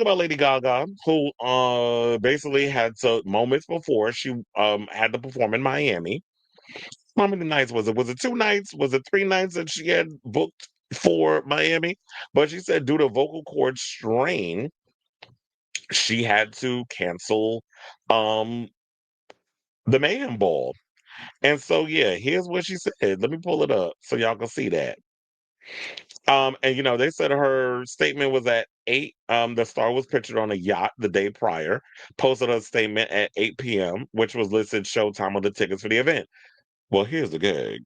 about Lady Gaga, who basically had some moments before she had to perform in Miami. How many nights was it? Was it 2 nights? Was it 3 nights that she had booked for Miami? But she said due to vocal cord strain, she had to cancel um the Mayhem Ball. And so yeah, here's what she said. Let me pull it up so y'all can see that. And they said her statement was at 8. The star was pictured on a yacht the day prior, posted a statement at 8 p.m., which was listed showtime on the tickets for the event. Well, here's the gag.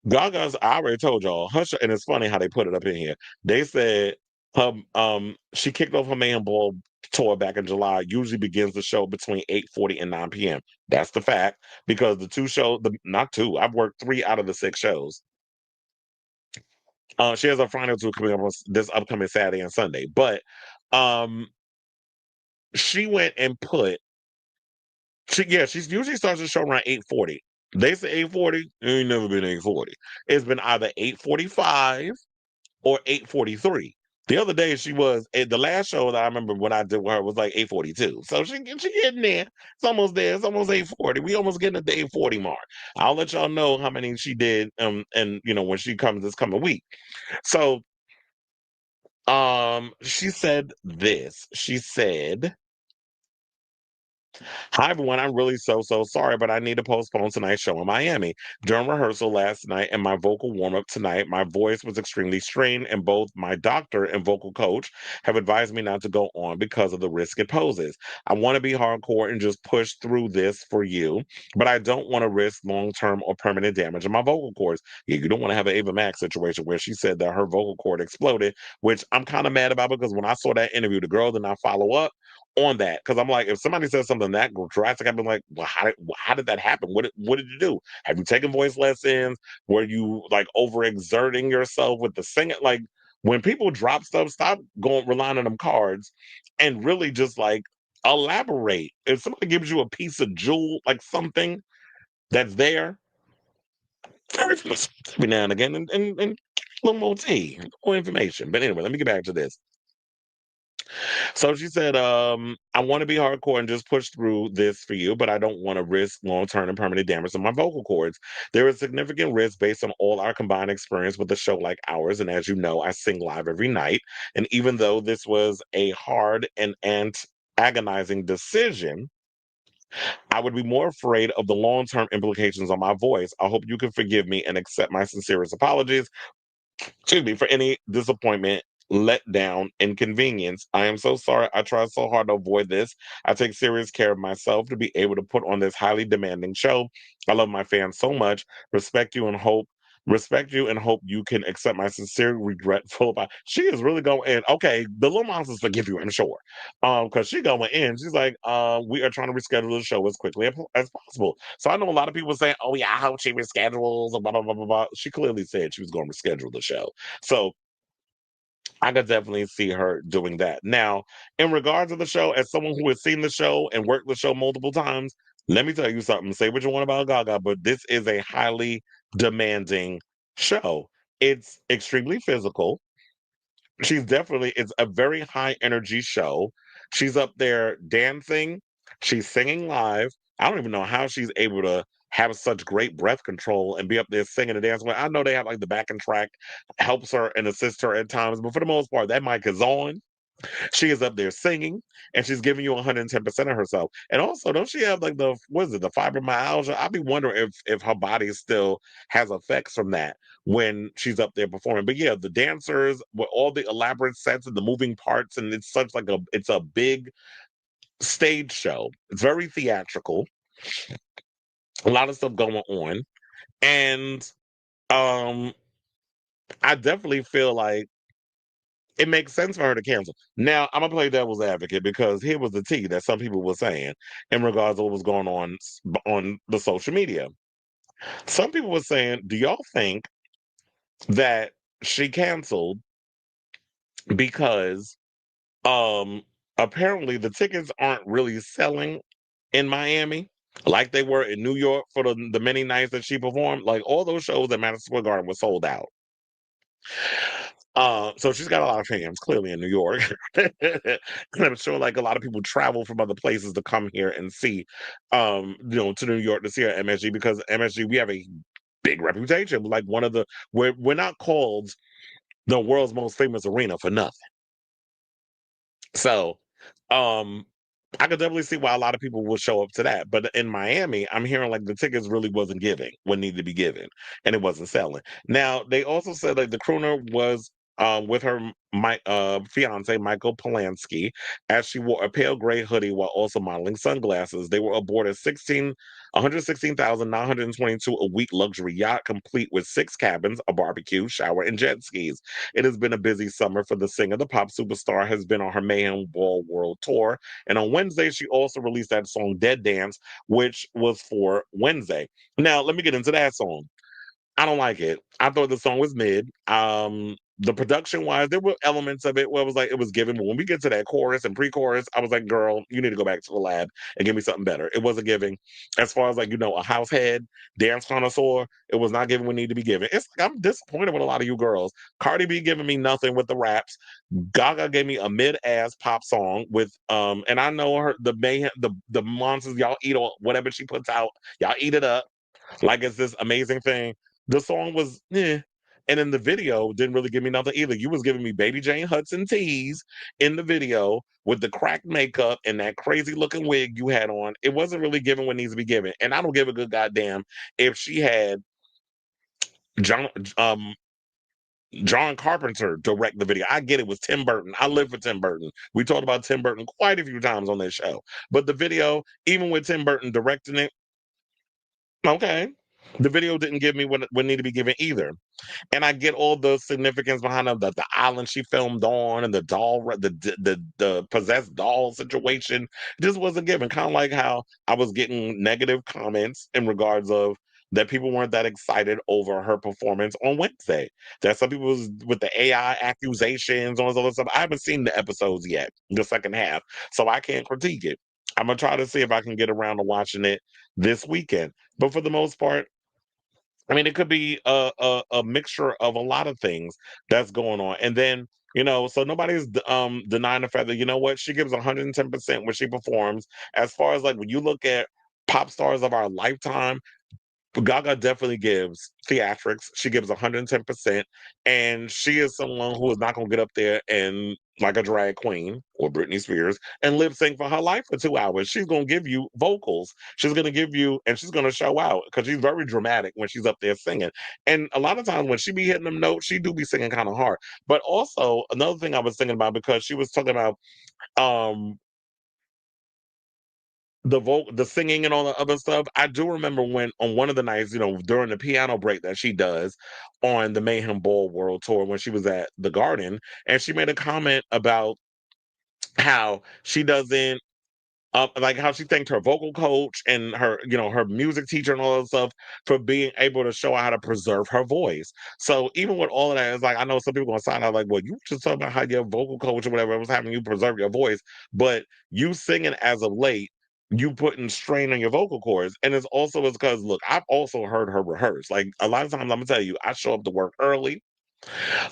Gaga's, I already told y'all, Hush, and it's funny how they put it up in here. They said she kicked off her Man Ball tour back in July, usually begins the show between 8:40 and 9 p.m. That's the fact, because the two shows, not two, I've worked 3 out of the 6 shows. She has a final two coming up on this upcoming Saturday and Sunday. But um she went and put she usually starts the show around 8:40. They say 8:40, it ain't never been 8:40. It's been either 8:45 or 8:43. The other day she was at the last show that I remember when I did with her was like 8:42. So she getting there. It's almost there. It's almost 8:40. We almost getting at the 8:40 mark. I'll let y'all know how many she did and when she comes this coming week. So she said this. She said, "Hi everyone, I'm really so sorry, but I need to postpone tonight's show in Miami. During rehearsal last night and my vocal warm-up tonight, my voice was extremely strained, and both my doctor and vocal coach have advised me not to go on because of the risk it poses. I want to be hardcore and just push through this for you, but I don't want to risk long-term or permanent damage in my vocal cords." Yeah, you don't want to have an Ava Max situation where she said that her vocal cord exploded, which I'm kind of mad about because when I saw that interview, the girl did not follow up on that, because I'm like, if somebody says something that drastic, I've been like, well, how did that happen? What did you do? Have you taken voice lessons? Were you like overexerting yourself with the singing? Like, when people drop stuff, stop going relying on them cards and really just like elaborate. If somebody gives you a piece of jewel, like something that's there, every now and again, and a little more tea, more information. But anyway, let me get back to this. So she said, I want to be hardcore and just push through this for you, but I don't want to risk long term and permanent damage to my vocal cords. There is significant risk based on all our combined experience with a show like ours. And as you know, I sing live every night. And even though this was a hard and agonizing decision, I would be more afraid of the long term implications on my voice. I hope you can forgive me and accept my sincerest apologies, excuse me, for any disappointment, letdown, inconvenience. I am so sorry. I tried so hard to avoid this. I take serious care of myself to be able to put on this highly demanding show. I love my fans so much. Respect you and hope you can accept my sincere regretful about. She is really going in. Okay, the little monsters forgive you, I'm sure. Because she going in. She's like, we are trying to reschedule the show as quickly as possible. So I know a lot of people saying, oh yeah, I hope she reschedules, blah blah blah blah blah. She clearly said she was going to reschedule the show. So I could definitely see her doing that. Now, in regards to the show, as someone who has seen the show and worked the show multiple times, let me tell you something. Say what you want about Gaga, but this is a highly demanding show. It's extremely physical. It's a very high energy show. She's up there dancing, she's singing live. I don't even know how she's able to have such great breath control and be up there singing and dancing. Well, I know they have like the backing track helps her and assists her at times, but for the most part, that mic is on. She is up there singing and she's giving you 110% of herself. And also, don't she have like what is it, the fibromyalgia? I'll be wondering if her body still has effects from that when she's up there performing. But yeah, the dancers with all the elaborate sets and the moving parts, and it's a big stage show. It's very theatrical, a lot of stuff going on. And um I definitely feel like it makes sense for her to cancel. Now, I'm gonna play devil's advocate because here was the tea that some people were saying in regards to what was going on the social media. Some people were saying, "Do y'all think that she canceled because apparently the tickets aren't really selling in Miami like they were in New York for the many nights that she performed? Like all those shows at Madison Square Garden were sold out." So she's got a lot of fans clearly in New York. And I'm sure like a lot of people travel from other places to come here and see, to New York to see her at MSG because MSG, we have a big reputation. Like one of the we're not called the world's most famous arena for nothing. So, um, I could definitely see why a lot of people will show up to that. But in Miami, I'm hearing like the tickets really wasn't giving what needed to be given, and it wasn't selling. Now they also said like the crooner was with her my fiance Michael Polanski as she wore a pale gray hoodie while also modeling sunglasses. They were aboard a 116,922 a week luxury yacht complete with 6 cabins, a barbecue, shower, and jet skis. It has been a busy summer for the singer. The pop superstar has been on her Mayhem Ball World Tour. And on Wednesday, she also released that song Dead Dance, which was for Wednesday. Now, let me get into that song. I don't like it. I thought the song was mid. The production wise, there were elements of it where it was like it was given, but when we get to that chorus and pre-chorus, I was like, girl, you need to go back to the lab and give me something better. It wasn't giving. As far as like, a house head, dance connoisseur, it was not giving what needed to be given. It's like I'm disappointed with a lot of you girls. Cardi B giving me nothing with the raps. Gaga gave me a mid-ass pop song with and I know her the mayhem, the monsters y'all eat or whatever she puts out, y'all eat it up like it's this amazing thing. The song was and then the video didn't really give me nothing either. You was giving me Baby Jane Hudson tees in the video with the cracked makeup and that crazy looking wig you had on. It wasn't really giving what needs to be given. And I don't give a good goddamn if she had John John Carpenter direct the video. I get it was Tim Burton. I live for Tim Burton. We talked about Tim Burton quite a few times on this show. But the video, even with Tim Burton directing it, okay. The video didn't give me what needed to be given either. And I get all the significance behind the island she filmed on and the doll, the possessed doll situation. Just wasn't given. Kind of like how I was getting negative comments in regards of that people weren't that excited over her performance on Wednesday. That some people was with the AI accusations and all this other stuff. I haven't seen the episodes yet, the second half, so I can't critique it. I'm gonna try to see if I can get around to watching it this weekend. But for the most part, I mean, it could be a mixture of a lot of things that's going on. And then, so nobody's denying the fact that, you know what, she gives 110% when she performs. As far as like when you look at pop stars of our lifetime, Gaga definitely gives theatrics. She gives 110%. And she is someone who is not going to get up there and, like a drag queen or Britney Spears, and lip sync for her life for 2 hours. She's going to give you vocals. She's going to give you, and she's going to show out because she's very dramatic when she's up there singing. And a lot of times when she be hitting them notes, she do be singing kind of hard. But also, another thing I was thinking about because she was talking about, um, the singing and all the other stuff. I do remember when on one of the nights, during the piano break that she does on the Mayhem Ball World Tour when she was at the Garden, and she made a comment about how she doesn't like how she thanked her vocal coach and her, her music teacher and all that stuff for being able to show her how to preserve her voice. So even with all of that, it's like I know some people gonna sign out like, well, you just talking about how your vocal coach or whatever was having you preserve your voice, but you singing as of late, you putting strain on your vocal cords. And it's also is because look, I've also heard her rehearse. Like a lot of times I'm gonna tell you, I show up to work early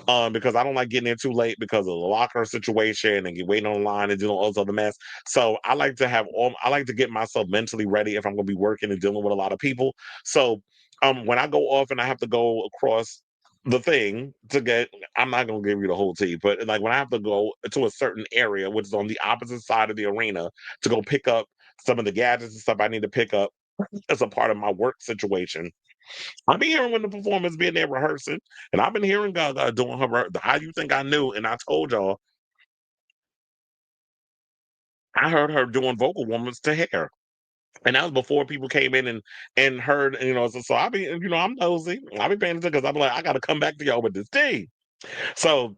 because I don't like getting in too late because of the locker situation and you waiting on the line and doing all this other mess. So I like to get myself mentally ready if I'm gonna be working and dealing with a lot of people. So when I go off and I have to go across the thing to get I'm not gonna give you the whole tea, but like when I have to go to a certain area, which is on the opposite side of the arena, to go pick up some of the gadgets and stuff I need to pick up as a part of my work situation. I've been hearing when the performers being there rehearsing, and I've been hearing Gaga doing her. How you think I knew? And I told y'all, I heard her doing vocal warm-ups to hair, and that was before people came in and heard. So I be, I'm nosy. I be paying attention because I'm like, I got to come back to y'all with this tea. So.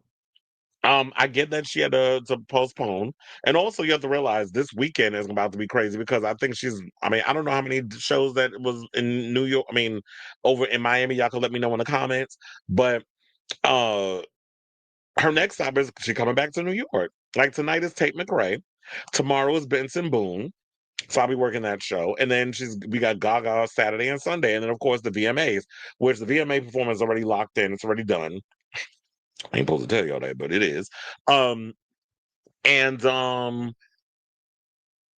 I get that she had to postpone, and also you have to realize this weekend is about to be crazy because I think she's. I mean, I don't know how many shows that was in New York. I mean, over in Miami. Y'all can let me know in the comments, but uh her next stop is she coming back to New York. Like tonight is Tate McRae. Tomorrow is Benson Boone. So I'll be working that show. And then we got Gaga Saturday and Sunday. And then of course the VMAs, which the VMA performance is already locked in. It's already done. I ain't supposed to tell y'all that, but it is. Um, and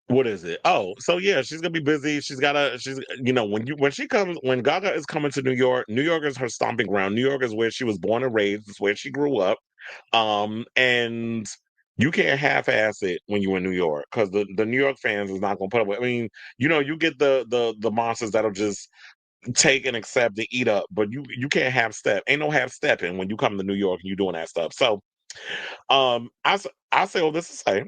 what is it? Oh, so yeah, she's gonna be busy. She's when she comes when Gaga is coming to New York, New York is her stomping ground. New York is where she was born and raised. It's where she grew up. And you can't half-ass it when you're in New York because the New York fans is not gonna put up with. I mean, you get the monsters that'll just take and accept and eat up, but you can't half step. Ain't no half stepping when you come to New York and you doing that stuff. So, I say all this to say,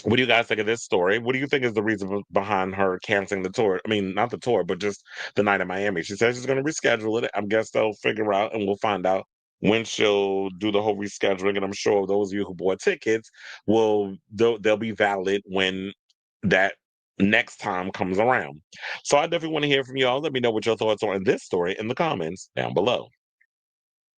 what do you guys think of this story? What do you think is the reason behind her canceling the tour? I mean, not the tour, but just the night in Miami. She says she's going to reschedule it. I guess they'll figure out, and we'll find out when she'll do the whole rescheduling. And I'm sure those of you who bought tickets they'll be valid when that next time comes around. So I definitely want to hear from y'all. Let me know what your thoughts are on this story in the comments down below.